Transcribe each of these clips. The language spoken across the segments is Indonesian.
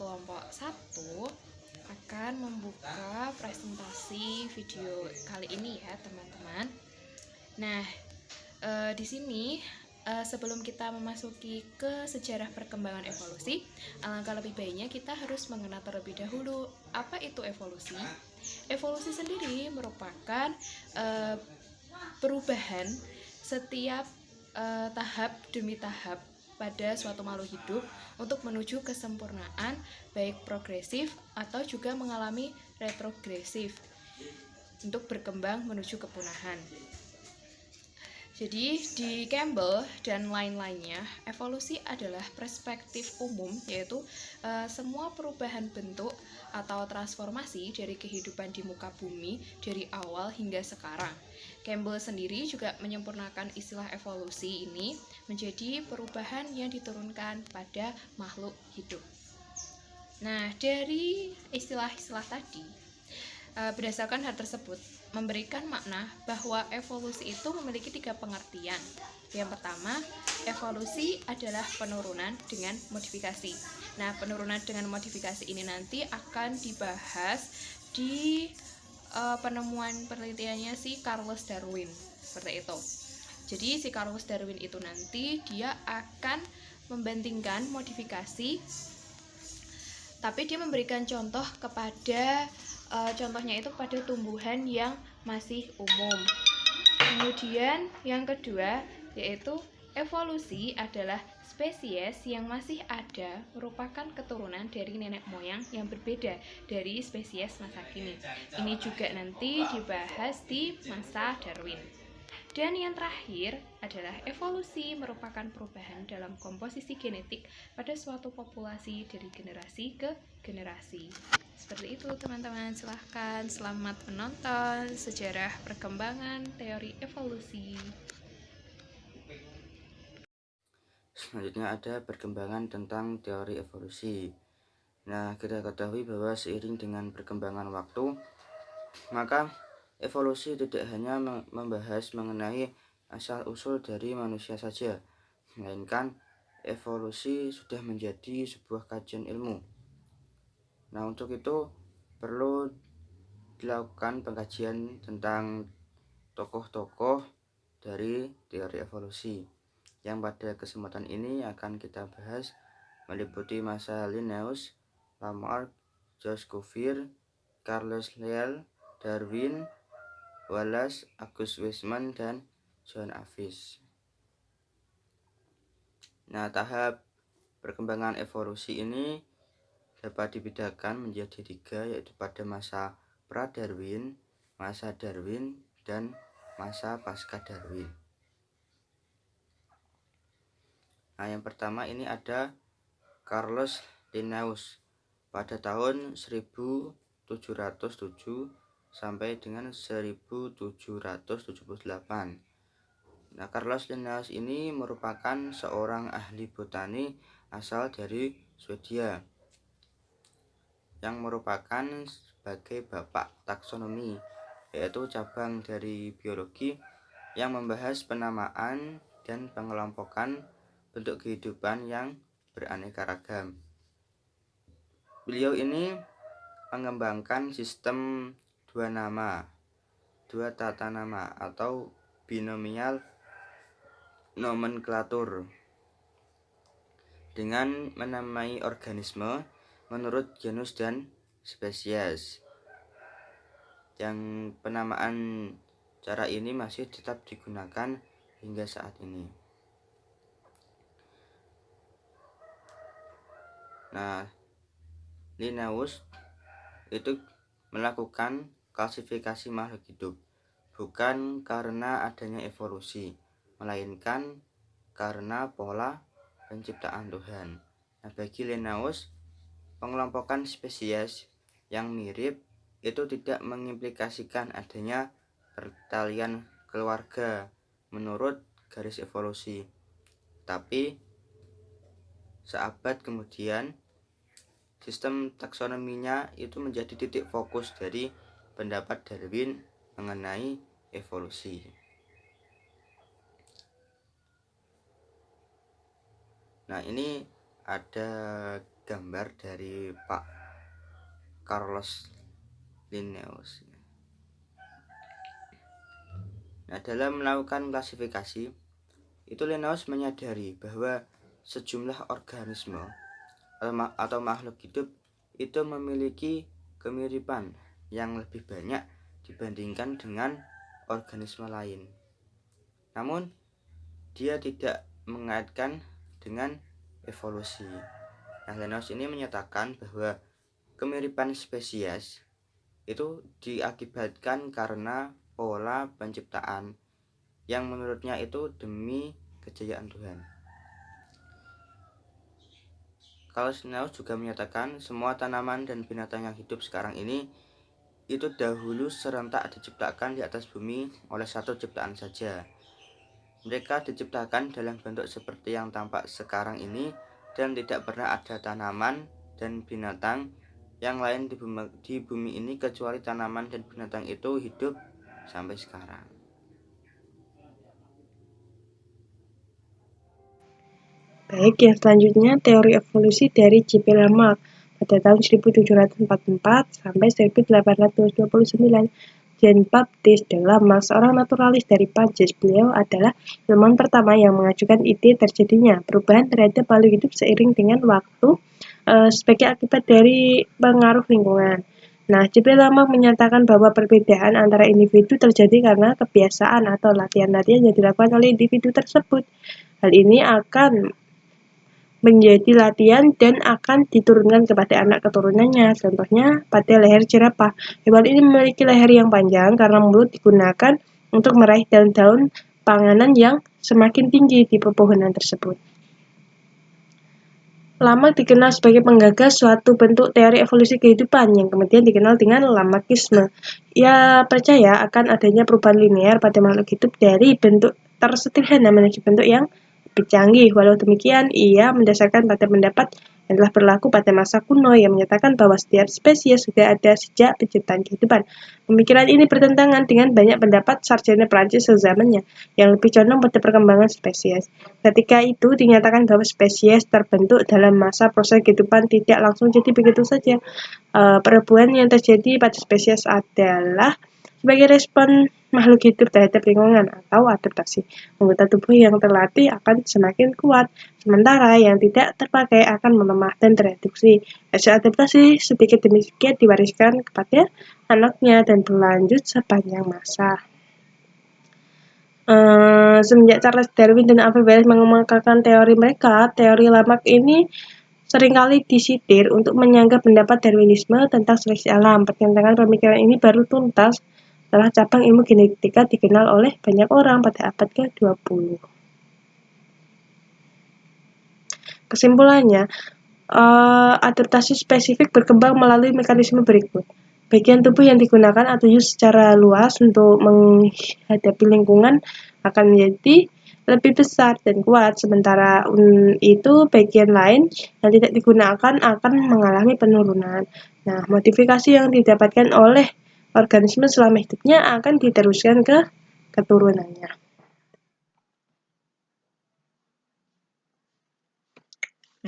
kelompok 1 akan membuka presentasi video kali ini ya teman-teman. Nah, di sini sebelum kita memasuki ke sejarah perkembangan evolusi, alangkah lebih baiknya kita harus mengenal terlebih dahulu apa itu evolusi. Evolusi sendiri merupakan perubahan setiap tahap demi tahap pada suatu makhluk hidup untuk menuju kesempurnaan, baik progresif atau juga mengalami retrogresif untuk berkembang menuju kepunahan. Jadi di Campbell dan lain-lainnya, evolusi adalah perspektif umum, yaitu semua perubahan bentuk atau transformasi dari kehidupan di muka bumi dari awal hingga sekarang. Campbell sendiri juga menyempurnakan istilah evolusi ini menjadi perubahan yang diturunkan pada makhluk hidup. Nah, dari istilah-istilah tadi, berdasarkan hal tersebut, memberikan makna bahwa evolusi itu memiliki 3 pengertian. Yang pertama, evolusi adalah penurunan dengan modifikasi. Nah, penurunan dengan modifikasi ini nanti akan dibahas di penemuan penelitiannya si Charles Darwin, seperti itu. Jadi si Charles Darwin itu nanti dia akan membandingkan modifikasi, tapi dia memberikan contoh kepada contohnya itu pada tumbuhan yang masih umum. Kemudian yang kedua yaitu evolusi adalah spesies yang masih ada merupakan keturunan dari nenek moyang yang berbeda dari spesies masa kini. Ini juga nanti dibahas di masa Darwin. Dan yang terakhir adalah evolusi merupakan perubahan dalam komposisi genetik pada suatu populasi dari generasi ke generasi. Seperti itu teman-teman, silahkan selamat menonton sejarah perkembangan teori evolusi. Selanjutnya ada perkembangan tentang teori evolusi. Nah, kita ketahui bahwa seiring dengan perkembangan waktu, maka evolusi tidak hanya membahas mengenai asal-usul dari manusia saja, melainkan evolusi sudah menjadi sebuah kajian ilmu. Nah, untuk itu perlu dilakukan pengkajian tentang tokoh-tokoh dari teori evolusi, yang pada kesempatan ini akan kita bahas meliputi masa Linnaeus, Lamarck, George Cuvier, Charles Lyell, Darwin, Wallace, August Weismann, dan John Avis. Nah, tahap perkembangan evolusi ini dapat dibedakan menjadi 3, yaitu pada masa pra-Darwin, masa Darwin, dan masa pasca Darwin. Nah, yang pertama ini ada Charles Linnaeus pada tahun 1707 sampai dengan 1778. Nah, Charles Linnaeus ini merupakan seorang ahli botani asal dari Swedia yang merupakan sebagai bapak taksonomi, yaitu cabang dari biologi yang membahas penamaan dan pengelompokan bentuk kehidupan yang beraneka ragam. Beliau ini mengembangkan sistem dua tata nama atau binomial nomenklatur dengan menamai organisme menurut genus dan spesies, yang penamaan cara ini masih tetap digunakan hingga saat ini. Nah, Linnaeus itu melakukan klasifikasi makhluk hidup bukan karena adanya evolusi, melainkan karena pola penciptaan Tuhan. Nah, bagi Linnaeus, pengelompokan spesies yang mirip itu tidak mengimplikasikan adanya pertalian keluarga menurut garis evolusi. Tapi seabad kemudian sistem taksonominya itu menjadi titik fokus dari pendapat Darwin mengenai evolusi. Nah, ini ada gambar dari Pak Carlos Linnaeus. Nah, dalam melakukan klasifikasi, itu Linnaeus menyadari bahwa sejumlah organisme atau makhluk hidup itu memiliki kemiripan yang lebih banyak dibandingkan dengan organisme lain. Namun, dia tidak mengaitkan dengan evolusi. Nah, Linnaeus ini menyatakan bahwa kemiripan spesies itu diakibatkan karena pola penciptaan yang menurutnya itu demi kejayaan Tuhan. Carlos Linnaeus juga menyatakan semua tanaman dan binatang yang hidup sekarang ini itu dahulu serentak diciptakan di atas bumi oleh satu ciptaan saja. Mereka diciptakan dalam bentuk seperti yang tampak sekarang ini dan tidak pernah ada tanaman dan binatang yang lain di bumi ini kecuali tanaman dan binatang itu hidup sampai sekarang. Baik, yang selanjutnya teori evolusi dari J.P. Lamarck pada tahun 1744 sampai 1829. Jean-Baptiste de Lamarck, seorang naturalis dari Prancis, beliau adalah ilmuwan pertama yang mengajukan ide terjadinya perubahan terhadap makhluk hidup seiring dengan waktu sebagai akibat dari pengaruh lingkungan. Nah, J.P. Lamarck menyatakan bahwa perbedaan antara individu terjadi karena kebiasaan atau latihan-latihan yang dilakukan oleh individu tersebut. Hal ini akan menjadi latihan dan akan diturunkan kepada anak keturunannya. Contohnya pada leher jerapah. Hewan ini memiliki leher yang panjang karena mulut digunakan untuk meraih daun-daun panganan yang semakin tinggi di pepohonan tersebut. Lamarck dikenal sebagai penggagas suatu bentuk teori evolusi kehidupan yang kemudian dikenal dengan Lamarckisme. Ia percaya akan adanya perubahan linear pada makhluk hidup dari bentuk tersederhana menuju bentuk yang lebih canggih. Walau demikian, ia mendasarkan pada pendapat yang telah berlaku pada masa kuno yang menyatakan bahwa setiap spesies sudah ada sejak penciptaan kehidupan. Pemikiran ini bertentangan dengan banyak pendapat sarjana Prancis sezamannya yang lebih condong pada perkembangan spesies. Ketika itu dinyatakan bahwa spesies terbentuk dalam masa proses kehidupan tidak langsung jadi begitu saja. Perubahan yang terjadi pada spesies adalah sebagai respon makhluk hidup terhadap lingkungan atau adaptasi. Anggota tubuh yang terlatih akan semakin kuat, sementara yang tidak terpakai akan melemah dan tereduksi. Hasil adaptasi sedikit demi sedikit diwariskan kepada anaknya dan berlanjut sepanjang masa. Semenjak Charles Darwin dan Alfred Wallace mengemukakan teori mereka, teori Lamarck ini seringkali disitir untuk menyanggah pendapat Darwinisme tentang seleksi alam. Pertentangan pemikiran ini baru tuntas setelah cabang ilmu genetika dikenal oleh banyak orang pada abad ke-20. Kesimpulannya, adaptasi spesifik berkembang melalui mekanisme berikut. Bagian tubuh yang digunakan atau use secara luas untuk menghadapi lingkungan akan menjadi lebih besar dan kuat, sementara itu bagian lain yang tidak digunakan akan mengalami penurunan. Nah, modifikasi yang didapatkan oleh organisme selama hidupnya akan diteruskan ke keturunannya.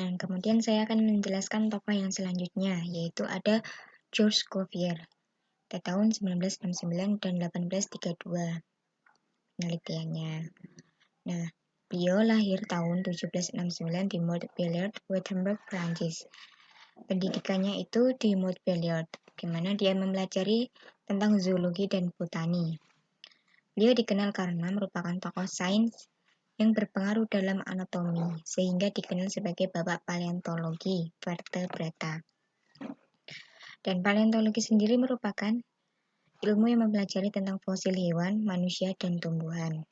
Nah, kemudian saya akan menjelaskan tokoh yang selanjutnya, yaitu ada George Cuvier pada tahun 1969 dan 1832 penelitiannya. Nah, beliau lahir tahun 1769 di Montpellier, Wittenberg, Prancis. Pendidikannya itu di Montpellier, di mana dia mempelajari tentang zoologi dan botani. Beliau dikenal karena merupakan tokoh sains yang berpengaruh dalam anatomi, sehingga dikenal sebagai bapak paleontologi vertebrata. Dan paleontologi sendiri merupakan ilmu yang mempelajari tentang fosil hewan, manusia, dan tumbuhan.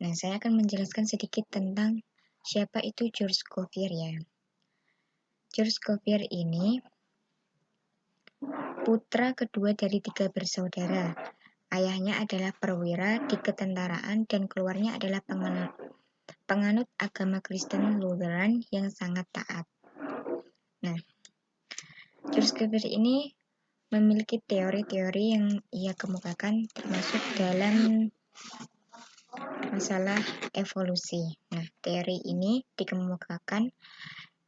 Nah, saya akan menjelaskan sedikit tentang siapa itu George Cuvier ya. George Cuvier ini putra kedua dari 3 bersaudara. Ayahnya adalah perwira di ketentaraan dan keluarnya adalah penganut agama Kristen Lutheran yang sangat taat. Nah, George Cuvier ini memiliki teori-teori yang ia kemukakan termasuk dalam masalah evolusi. Nah, teori ini dikemukakan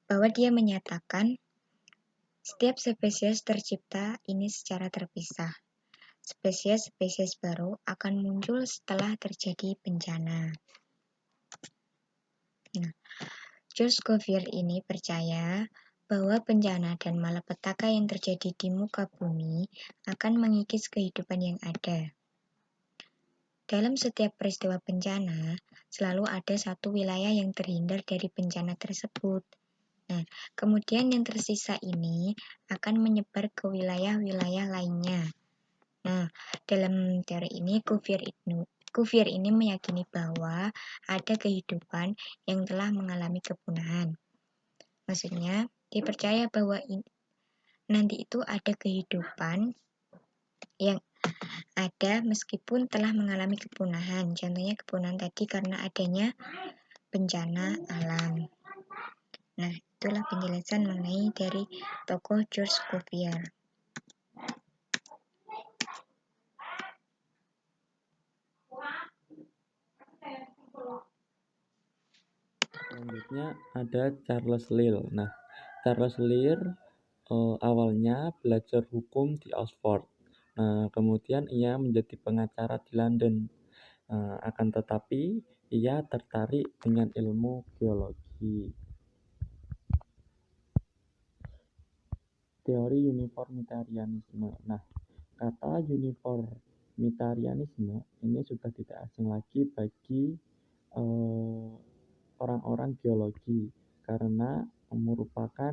bahwa dia menyatakan setiap spesies tercipta ini secara terpisah. Spesies-spesies baru akan muncul setelah terjadi bencana. Nah, George Cuvier ini percaya bahwa bencana dan malapetaka yang terjadi di muka bumi akan mengikis kehidupan yang ada. Dalam setiap peristiwa bencana, selalu ada satu wilayah yang terhindar dari bencana tersebut. Nah, kemudian yang tersisa ini akan menyebar ke wilayah-wilayah lainnya. Nah, dalam teori ini, Cuvier ini meyakini bahwa ada kehidupan yang telah mengalami kepunahan. Maksudnya, dipercaya bahwa nanti itu ada kehidupan yang ada meskipun telah mengalami kepunahan. Contohnya kepunahan tadi karena adanya bencana alam. Nah, itulah penjelasan mengenai dari tokoh George Cuvier. Selanjutnya ada Charles Lyell. Nah, Charles Lyell awalnya belajar hukum di Oxford. Kemudian ia menjadi pengacara di London. Akan tetapi ia tertarik dengan ilmu geologi. Teori uniformitarianisme. Nah, kata uniformitarianisme ini sudah tidak asing lagi bagi orang-orang geologi karena merupakan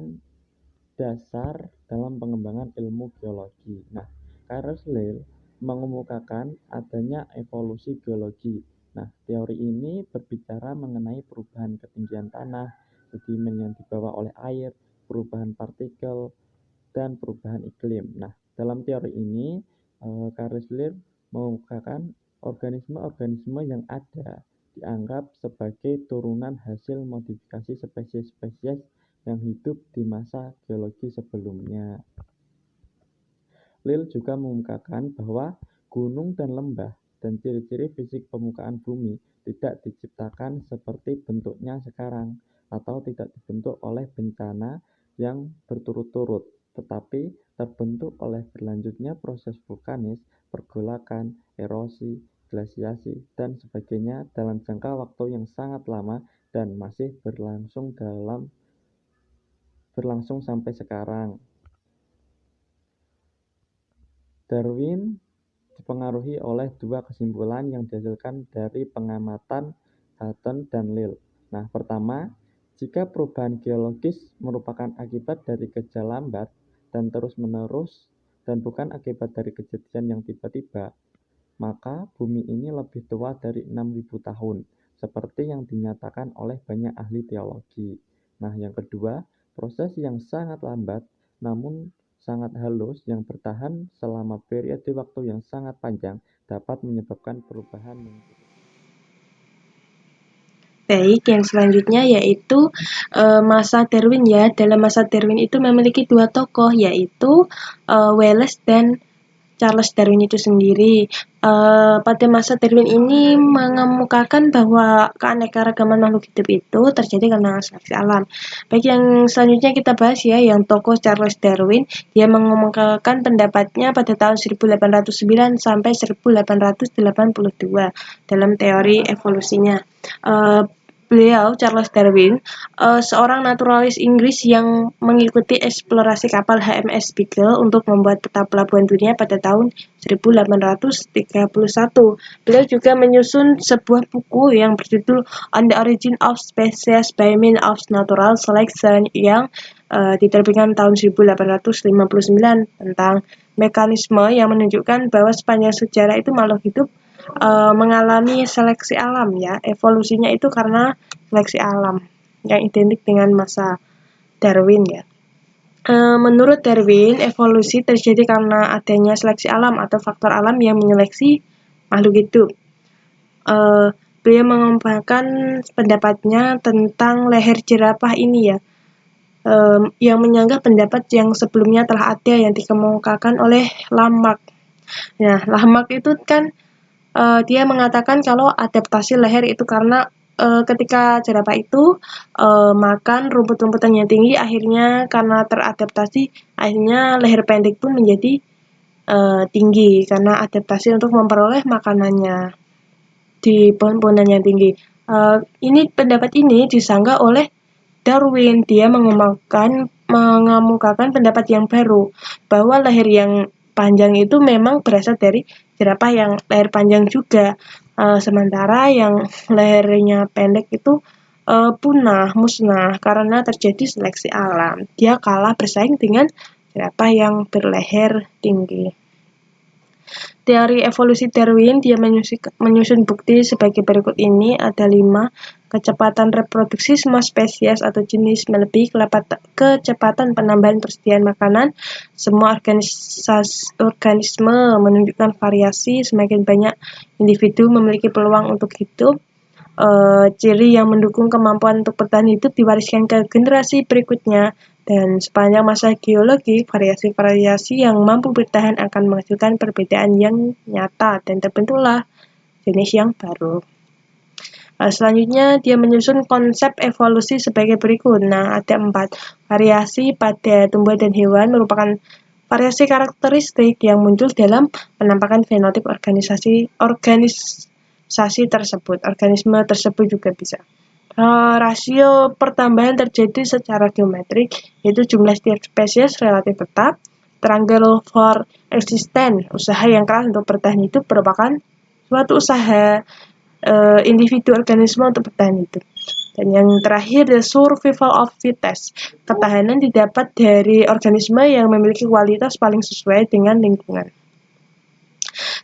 dasar dalam pengembangan ilmu geologi. Nah, Charles Lyell mengemukakan adanya evolusi geologi. Nah, teori ini berbicara mengenai perubahan ketinggian tanah, sedimen yang dibawa oleh air, perubahan partikel, dan perubahan iklim. Nah, dalam teori ini, Charles Lyell mengemukakan organisme-organisme yang ada dianggap sebagai turunan hasil modifikasi spesies-spesies yang hidup di masa geologi sebelumnya. Lyell juga mengungkapkan bahwa gunung dan lembah dan ciri-ciri fisik permukaan bumi tidak diciptakan seperti bentuknya sekarang atau tidak dibentuk oleh bencana yang berturut-turut, tetapi terbentuk oleh berlanjutnya proses vulkanis, pergolakan, erosi, glasiasi, dan sebagainya dalam jangka waktu yang sangat lama dan masih berlangsung sampai sekarang. Darwin dipengaruhi oleh dua kesimpulan yang dihasilkan dari pengamatan Hutton dan Lyell. Nah, pertama, jika perubahan geologis merupakan akibat dari kerja lambat dan terus-menerus dan bukan akibat dari kejadian yang tiba-tiba, maka bumi ini lebih tua dari 6.000 tahun, seperti yang dinyatakan oleh banyak ahli teologi. Nah, yang kedua, proses yang sangat lambat namun sangat halus yang bertahan selama periode waktu yang sangat panjang dapat menyebabkan perubahan yang Baik, yang selanjutnya yaitu masa Darwin ya. Dalam masa Darwin itu memiliki dua tokoh yaitu Wallace dan Charles Darwin itu sendiri. Pada masa Darwin ini mengemukakan bahwa keanekaragaman makhluk hidup itu terjadi karena seleksi alam. Baik, yang selanjutnya kita bahas ya, yang tokoh Charles Darwin, dia mengemukakan pendapatnya pada tahun 1809 sampai 1882 dalam teori evolusinya. Beliau, Charles Darwin, seorang naturalis Inggris yang mengikuti eksplorasi kapal HMS Beagle untuk membuat peta pelabuhan dunia pada tahun 1831. Beliau juga menyusun sebuah buku yang berjudul On the Origin of Species by Means of Natural Selection yang diterbitkan tahun 1859 tentang mekanisme yang menunjukkan bahwa sepanjang sejarah itu makhluk hidup mengalami seleksi alam ya. Evolusinya itu karena seleksi alam yang identik dengan masa Darwin ya. Menurut Darwin, evolusi terjadi karena adanya seleksi alam atau faktor alam yang menyeleksi makhluk hidup. Beliau mengembangkan pendapatnya tentang leher jerapah ini ya, yang menyanggah pendapat yang sebelumnya telah ada yang dikemukakan oleh Lamarck. Nah, Lamarck itu kan dia mengatakan kalau adaptasi leher itu karena ketika jerapah itu makan rumput-rumputan yang tinggi, akhirnya karena teradaptasi, akhirnya leher pendek pun menjadi tinggi karena adaptasi untuk memperoleh makanannya di pohon-pohonan yang tinggi. Pendapat ini disangka oleh Darwin. Dia mengemukakan pendapat yang baru bahwa leher yang panjang itu memang berasal dari jerapah yang leher panjang juga. Sementara yang lehernya pendek itu musnah karena terjadi seleksi alam. Dia kalah bersaing dengan jerapah yang berleher tinggi. Teori evolusi Darwin, dia menyusun bukti sebagai berikut ini. Ada 5. Kecepatan reproduksi semua spesies atau jenis melebihi kecepatan penambahan persediaan makanan. Semua organisme menunjukkan variasi, semakin banyak individu memiliki peluang untuk hidup. Ciri yang mendukung kemampuan untuk bertahan hidup diwariskan ke generasi berikutnya. Dan sepanjang masa geologi, variasi-variasi yang mampu bertahan akan menghasilkan perbedaan yang nyata dan terbentuklah jenis yang baru. Selanjutnya, dia menyusun konsep evolusi sebagai berikut. Nah, ada 4. Variasi pada tumbuhan dan hewan merupakan variasi karakteristik yang muncul dalam penampakan fenotip organisme tersebut juga bisa. Rasio pertambahan terjadi secara geometrik, yaitu jumlah setiap spesies relatif tetap. Struggle for existence, usaha yang keras untuk bertahan hidup, merupakan suatu usaha individu organisme untuk bertahan hidup. Dan yang terakhir, the survival of fittest. Ketahanan didapat dari organisme yang memiliki kualitas paling sesuai dengan lingkungan.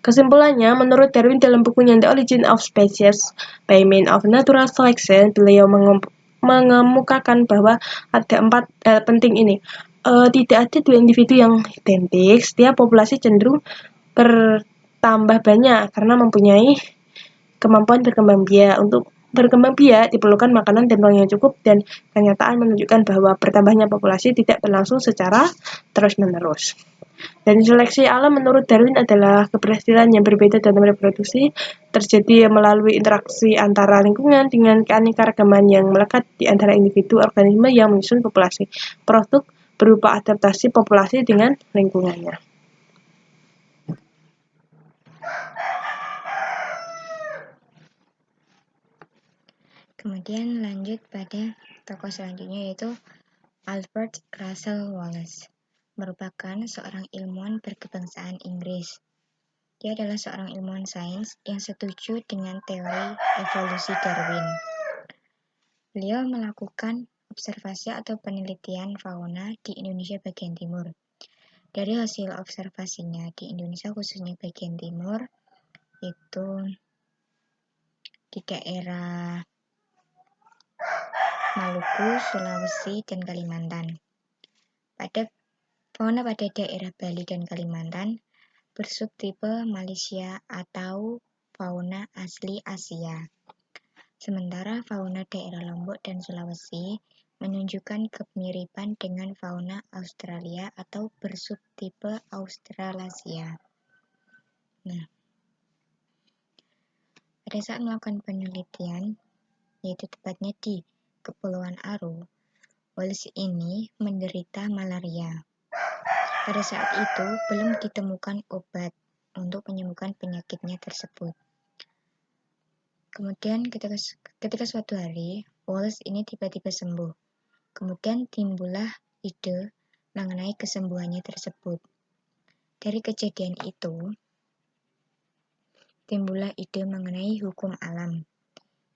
Kesimpulannya, menurut Darwin dalam bukunya The Origin of Species by Means of Natural Selection, beliau mengemukakan bahwa ada 4 hal penting ini. Tidak ada 2 individu yang identik. Setiap populasi cenderung bertambah banyak karena mempunyai kemampuan berkembang biak. Untuk berkembang biak diperlukan makanan dan ruang yang cukup, dan kenyataan menunjukkan bahwa bertambahnya populasi tidak berlangsung secara terus-menerus. Dan seleksi alam menurut Darwin adalah keberhasilan yang berbeda dalam reproduksi, terjadi melalui interaksi antara lingkungan dengan keanekaragaman yang melekat di antara individu organisme yang menyusun populasi. Produk berupa adaptasi populasi dengan lingkungannya. Kemudian lanjut pada tokoh selanjutnya, yaitu Alfred Russel Wallace, merupakan seorang ilmuwan berkebangsaan Inggris. Dia adalah seorang ilmuwan sains yang setuju dengan teori evolusi Darwin. Beliau melakukan observasi atau penelitian fauna di Indonesia bagian timur. Dari hasil observasinya di Indonesia, khususnya bagian timur, itu di daerah Maluku, Sulawesi, dan Kalimantan. Fauna pada daerah Bali dan Kalimantan bersubtipe Malaysia atau fauna asli Asia. Sementara fauna daerah Lombok dan Sulawesi menunjukkan kemiripan dengan fauna Australia atau bersubtipe Australasia. Nah, pada saat melakukan penelitian, yaitu tepatnya di Kepulauan Aru, Wallace ini menderita malaria. Pada saat itu belum ditemukan obat untuk menyembuhkan penyakitnya tersebut. Kemudian ketika suatu hari, Wallace ini tiba-tiba sembuh. Kemudian timbullah ide mengenai kesembuhannya tersebut. Dari kejadian itu, timbullah ide mengenai hukum alam,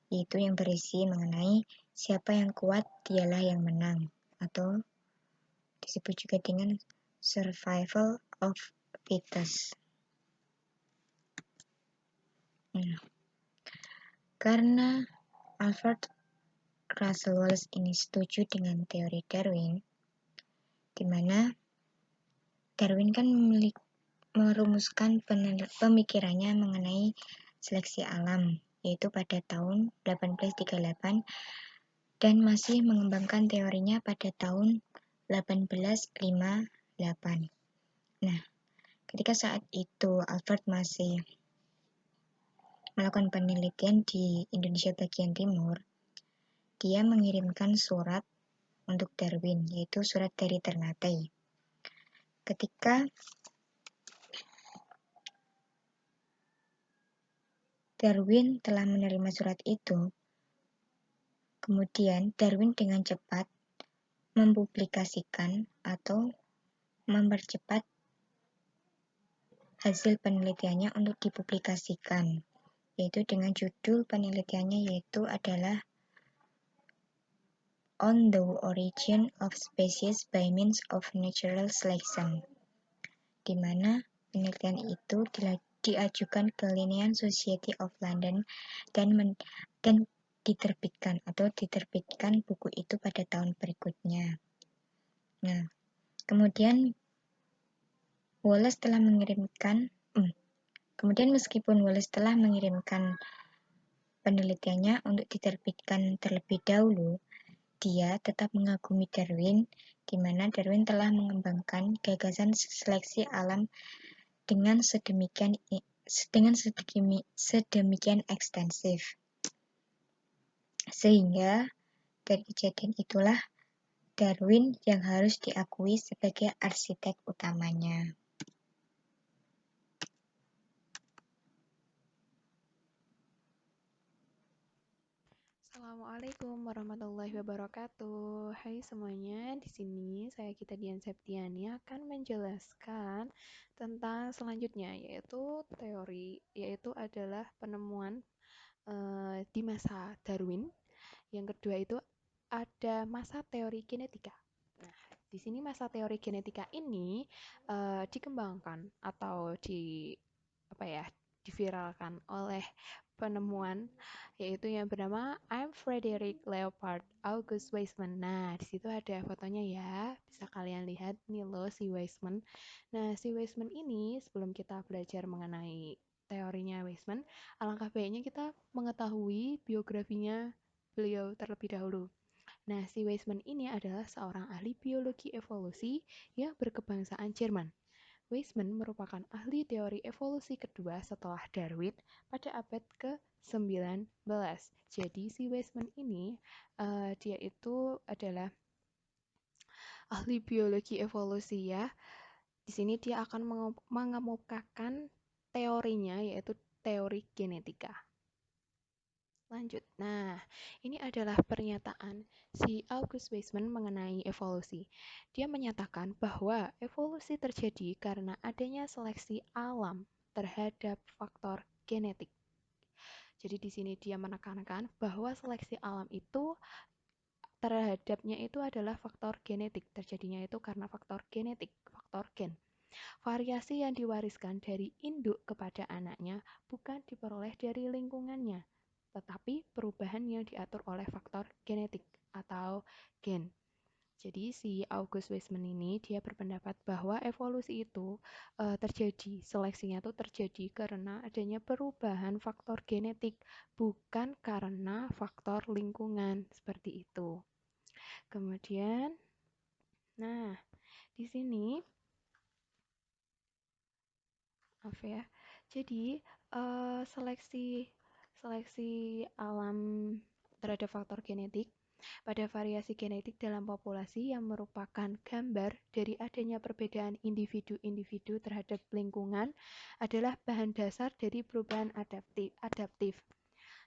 yaitu yang berisi mengenai siapa yang kuat dialah yang menang, atau disebut juga dengan survival of fittest. Karena Alfred Russel Wallace ini setuju dengan teori Darwin, di mana Darwin kan merumuskan pemikirannya mengenai seleksi alam, yaitu pada tahun 1838, dan masih mengembangkan teorinya pada tahun 1858. Nah, ketika saat itu Alfred masih melakukan penelitian di Indonesia bagian timur, dia mengirimkan surat untuk Darwin, yaitu surat dari Ternate. Ketika Darwin telah menerima surat itu, kemudian Darwin dengan cepat mempublikasikan atau mempercepat hasil penelitiannya untuk dipublikasikan, yaitu dengan judul penelitiannya yaitu adalah On the Origin of Species by Means of Natural Selection, di mana penelitian itu diajukan ke Linnean Society of London dan diterbitkan buku itu pada tahun berikutnya. Nah, kemudian meskipun Wallace telah mengirimkan penelitiannya untuk diterbitkan terlebih dahulu, dia tetap mengagumi Darwin, di mana Darwin telah mengembangkan gagasan seleksi alam dengan sedemikian ekstensif. Sehingga dari kejadian itulah Darwin yang harus diakui sebagai arsitek utamanya. Assalamualaikum warahmatullahi wabarakatuh. Hai semuanya, di sini saya Gita Dian Septiani akan menjelaskan tentang selanjutnya, yaitu adalah penemuan di masa Darwin. Yang kedua itu ada masa teori genetika. Nah, di sini masa teori genetika ini dikembangkan atau diviralkan oleh penemuan yaitu yang bernama I'm Frederick Leopold August Weismann. Nah, di situ ada fotonya ya. Bisa kalian lihat nih loh si Weismann. Nah, si Weismann ini sebelum kita belajar mengenai teorinya Weismann, alangkah baiknya kita mengetahui biografinya beliau terlebih dahulu. Nah, si Weismann ini adalah seorang ahli biologi evolusi yang berkebangsaan Jerman. Weismann merupakan ahli teori evolusi kedua setelah Darwin pada abad ke-19. Jadi si Weismann ini dia itu adalah ahli biologi evolusi ya. Di sini dia akan mengemukakan teorinya yaitu teori genetika. Lanjut. Nah, ini adalah pernyataan si August Weismann mengenai evolusi. Dia menyatakan bahwa evolusi terjadi karena adanya seleksi alam terhadap faktor genetik. Jadi di sini dia menekankan bahwa seleksi alam itu terhadapnya itu adalah faktor genetik. Terjadinya itu karena faktor genetik, faktor gen. Variasi yang diwariskan dari induk kepada anaknya bukan diperoleh dari lingkungannya, tetapi perubahan yang diatur oleh faktor genetik atau gen. Jadi si August Weismann ini dia berpendapat bahwa evolusi itu seleksinya itu terjadi karena adanya perubahan faktor genetik, bukan karena faktor lingkungan seperti itu. Kemudian, nah di sini, maaf ya. Jadi seleksi alam terhadap faktor genetik pada variasi genetik dalam populasi yang merupakan gambar dari adanya perbedaan individu-individu terhadap lingkungan adalah bahan dasar dari perubahan adaptif.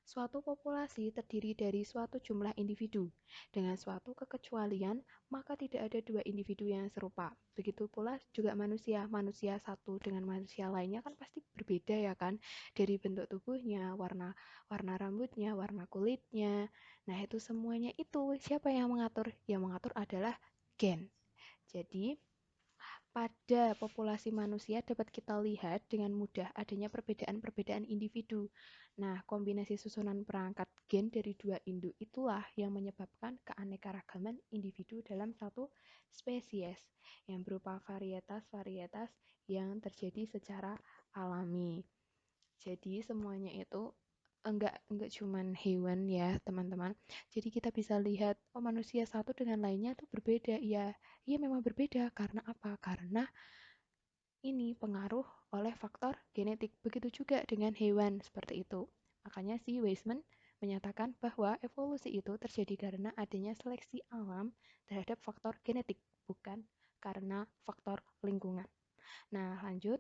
Suatu populasi terdiri dari suatu jumlah individu. Dengan suatu kekecualian, maka tidak ada dua individu yang serupa. Begitu pula juga manusia. Manusia satu dengan manusia lainnya kan pasti berbeda ya kan? Dari bentuk tubuhnya, warna rambutnya, warna kulitnya. Nah, itu semuanya itu siapa yang mengatur? Yang mengatur adalah gen. Jadi, pada populasi manusia dapat kita lihat dengan mudah adanya perbedaan-perbedaan individu. Nah, kombinasi susunan perangkat gen dari dua induk itulah yang menyebabkan keanekaragaman individu dalam satu spesies yang berupa varietas-varietas yang terjadi secara alami. Jadi semuanya itu enggak cuman hewan ya teman-teman. Jadi kita bisa lihat manusia satu dengan lainnya itu berbeda. Iya memang berbeda. Karena apa? Karena ini pengaruh oleh faktor genetik. Begitu juga dengan hewan seperti itu. Makanya si Weismann menyatakan bahwa evolusi itu terjadi karena adanya seleksi alam terhadap faktor genetik, bukan karena faktor lingkungan. Nah, lanjut.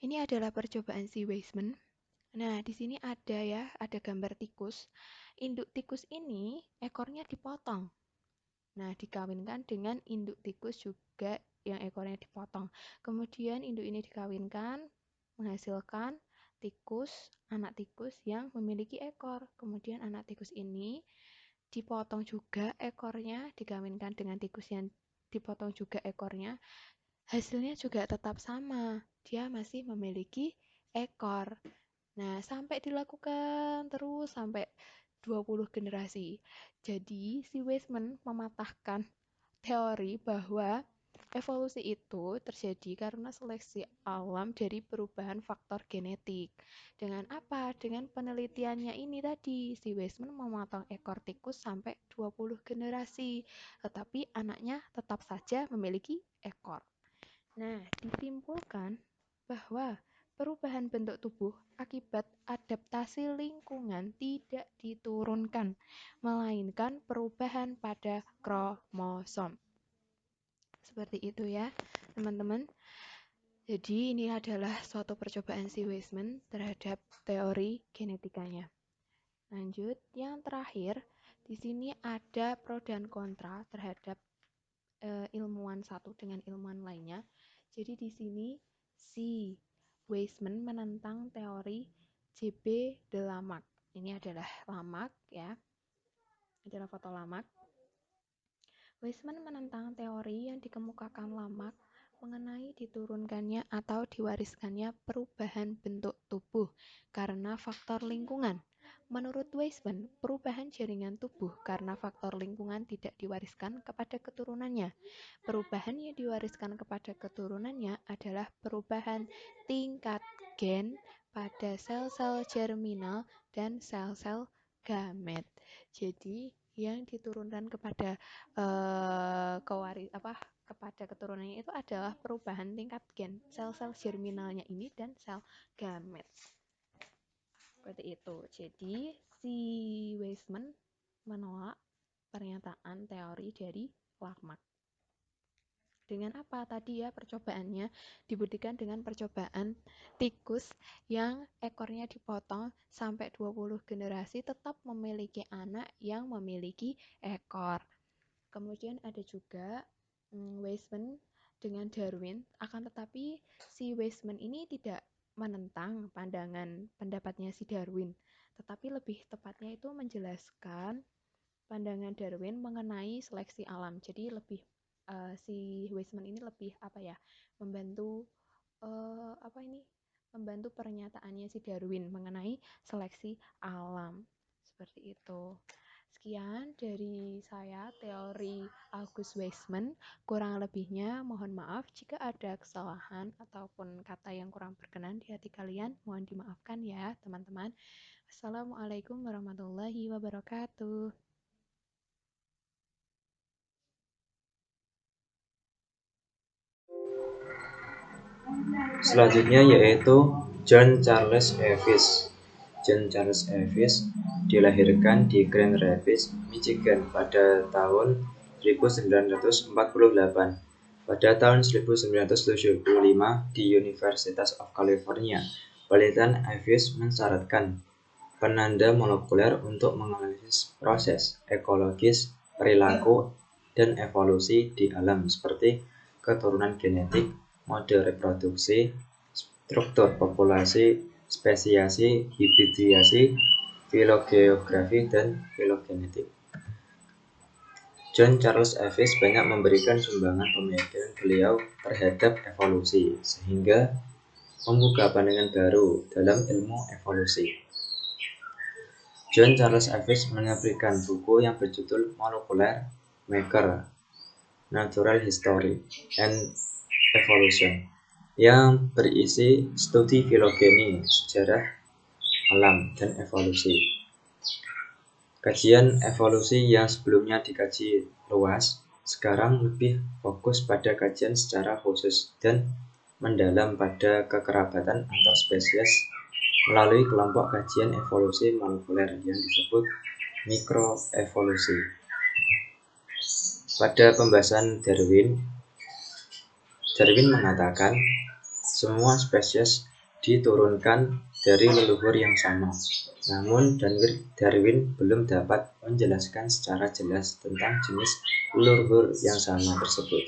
Ini adalah percobaan si Weismann. Nah, di sini ada gambar tikus. Induk tikus ini ekornya dipotong. Nah, dikawinkan dengan induk tikus juga yang ekornya dipotong. Kemudian induk ini dikawinkan, menghasilkan anak tikus yang memiliki ekor. Kemudian anak tikus ini dipotong juga ekornya, dikawinkan dengan tikus yang dipotong juga ekornya. Hasilnya juga tetap sama, dia masih memiliki ekor. Nah, sampai dilakukan terus sampai 20 generasi. Jadi, si Weismann mematahkan teori bahwa evolusi itu terjadi karena seleksi alam dari perubahan faktor genetik. Dengan apa? Dengan penelitiannya ini tadi, si Weismann memotong ekor tikus sampai 20 generasi, tetapi anaknya tetap saja memiliki ekor. Nah, disimpulkan bahwa perubahan bentuk tubuh akibat adaptasi lingkungan tidak diturunkan, melainkan perubahan pada kromosom. Seperti itu ya, teman-teman. Jadi ini adalah suatu percobaan si Weismann terhadap teori genetikanya. Lanjut, yang terakhir, di sini ada pro dan kontra terhadap ilmuwan satu dengan ilmuwan lainnya. Jadi di sini si Weismann menentang teori J.B. de Lamarck. Ini adalah Lamarck ya. Adalah foto Lamarck. Weismann menentang teori yang dikemukakan Lamarck mengenai diturunkannya atau diwariskannya perubahan bentuk tubuh karena faktor lingkungan. Menurut Weismann, perubahan jaringan tubuh karena faktor lingkungan tidak diwariskan kepada keturunannya. Perubahan yang diwariskan kepada keturunannya adalah perubahan tingkat gen pada sel-sel germinal dan sel-sel gamet. Jadi yang diturunkan kepada kepada keturunannya itu adalah perubahan tingkat gen sel-sel germinalnya ini dan sel gamet. Seperti itu. Jadi si Weismann menolak pernyataan teori dari Lamarck. Dengan apa tadi ya percobaannya? Dibuktikan dengan percobaan tikus yang ekornya dipotong sampai 20 generasi tetap memiliki anak yang memiliki ekor. Kemudian ada juga Weismann dengan Darwin, akan tetapi si Weismann ini tidak menentang pendapatnya si Darwin, tetapi lebih tepatnya itu menjelaskan pandangan Darwin mengenai seleksi alam. Jadi lebih si Weismann ini lebih membantu membantu pernyataannya si Darwin mengenai seleksi alam. Seperti itu. Sekian dari saya teori August Weismann. Kurang lebihnya mohon maaf jika ada kesalahan ataupun kata yang kurang berkenan di hati kalian. Mohon dimaafkan ya teman-teman. Assalamualaikum warahmatullahi wabarakatuh. Selanjutnya yaitu John Charles Eavis. John Charles Eavis dilahirkan di Grand Rapids, Michigan pada tahun 1948. Pada tahun 1975 di University of California, penelitian Eavis mensyaratkan penanda molekuler untuk menganalisis proses ekologis, perilaku, dan evolusi di alam seperti keturunan genetik, mode reproduksi, struktur populasi, spesiasi, hibridiasi, filogeografi, dan filogenetik. John Charles Eavis banyak memberikan sumbangan pemikiran beliau terhadap evolusi, sehingga membuka pandangan baru dalam ilmu evolusi. John Charles Eavis menerbitkan buku yang berjudul Molecular Maker, Natural History and Evolution, yang berisi studi filogeni, sejarah alam, dan evolusi. Kajian evolusi yang sebelumnya dikaji luas sekarang lebih fokus pada kajian secara khusus dan mendalam pada kekerabatan antar spesies melalui kelompok kajian evolusi molekuler yang disebut mikroevolusi. Pada pembahasan Darwin mengatakan semua spesies diturunkan dari leluhur yang sama. Namun Darwin belum dapat menjelaskan secara jelas tentang jenis leluhur yang sama tersebut.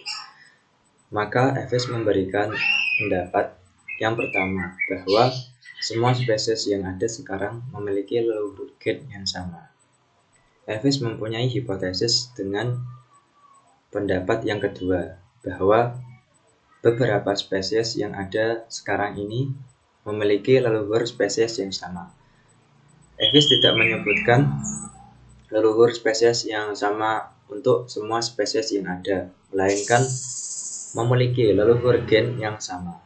Maka Eves memberikan pendapat yang pertama bahwa semua spesies yang ada sekarang memiliki leluhur gen yang sama. Eves mempunyai hipotesis dengan pendapat yang kedua bahwa beberapa spesies yang ada sekarang ini memiliki leluhur spesies yang sama. Eves tidak menyebutkan leluhur spesies yang sama untuk semua spesies yang ada, melainkan memiliki leluhur gen yang sama.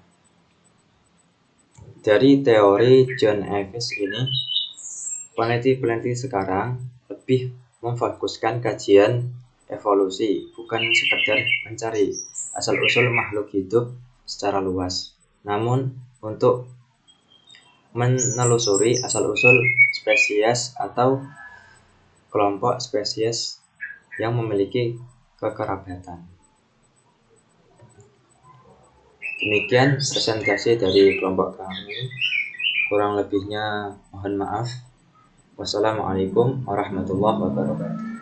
Dari teori John Eves ini, peneliti-peneliti sekarang lebih memfokuskan kajian evolusi, bukan sekedar mencari asal-usul makhluk hidup secara luas, namun untuk menelusuri asal-usul spesies atau kelompok spesies yang memiliki kekerabatan. Demikian presentasi dari kelompok kami. Kurang lebihnya mohon maaf. Wassalamualaikum warahmatullahi wabarakatuh.